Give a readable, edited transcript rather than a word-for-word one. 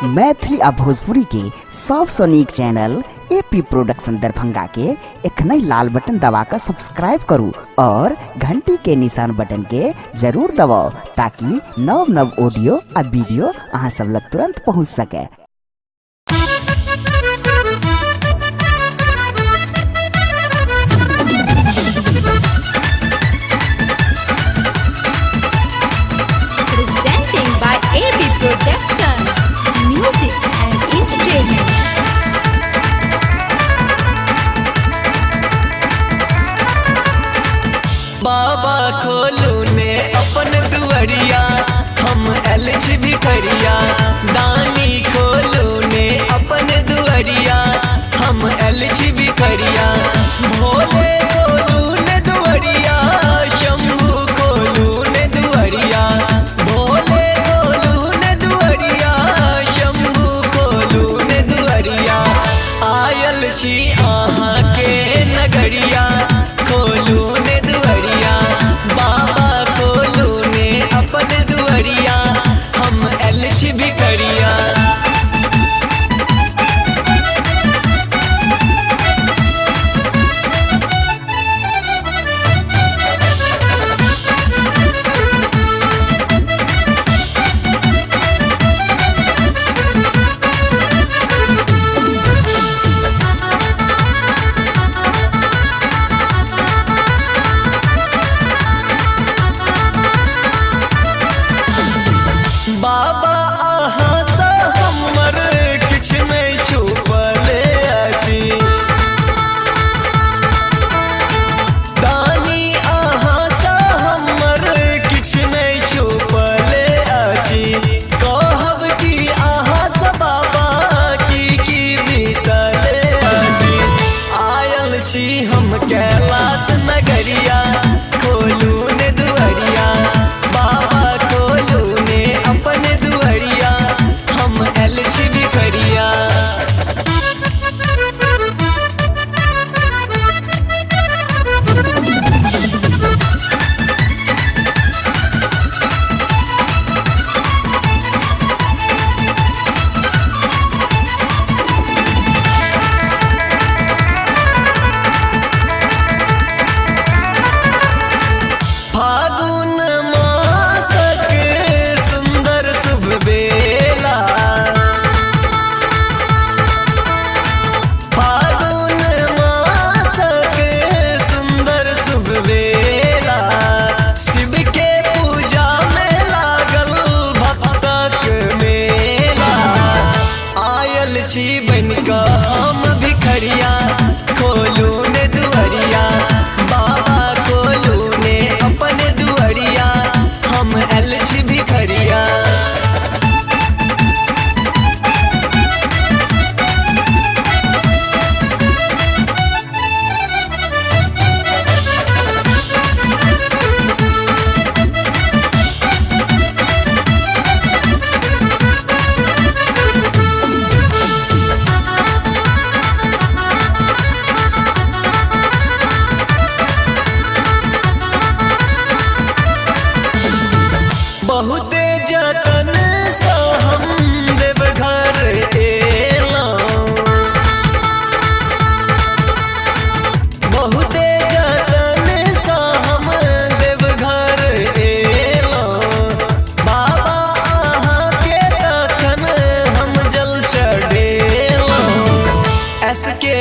मैथिली आ भोजपुरी के सबसे नीक चैनल एपी प्रोडक्शन दरभंगा के एखने लाल बटन दबाकर सब्सक्राइब करू और घंटी के निशान बटन के जरूर दबाओ ताकि नव नव ऑडियो आ वीडियो अहाँ सब लग तुरंत पहुंच सके। Presenting by AB Production, Music and Entertainment. बाबा खोलू ने अपन दुआरिया हम एलच भी करिया। दानी खोलू ने अपन दुआरिया हम एलच भी करिया। भोले खोलू ने दुआरिया शंभू खोलू ने दुआरिया। भोले खोलू ने दुआरिया शंभू खोलू ने दुआरिया। आयल छी आहाँ के नगरिया खोलू ने दुआरिया। बाबा खोलू ने अपन दुआरिया हम एलच भी करिया। बाबा आहाँ सा हमर किछ नहीं छुपले अछि। दानी आहाँ सा हमर किछ नहीं छुपले अछि। कहब कि आहाँ सा बाबा की बीतले अछि। आयल छी हम कैलाश नगरिया खोलू ने दुआरिया। बाबा खोलू ने अपन दुआरिया हम एलच भी करिया। फागुन मासक सुंदर शुभ बेला। फागुन मासक सुंदर शुभ बेला। शिव के पूजा में लागल भक्तक मेला। आयल छी बनिका हम भिखरिया खोलू ने दुआरिया। बाबा खोलू ने अपन दुआरिया हम एलच भी करिया। बहुते जतन सा हम देवघर एलौं। बहुते जतन सा हम देवघर एलौं। बाबा आहाँ के तखन हम जल चढ़ेलौं। एस के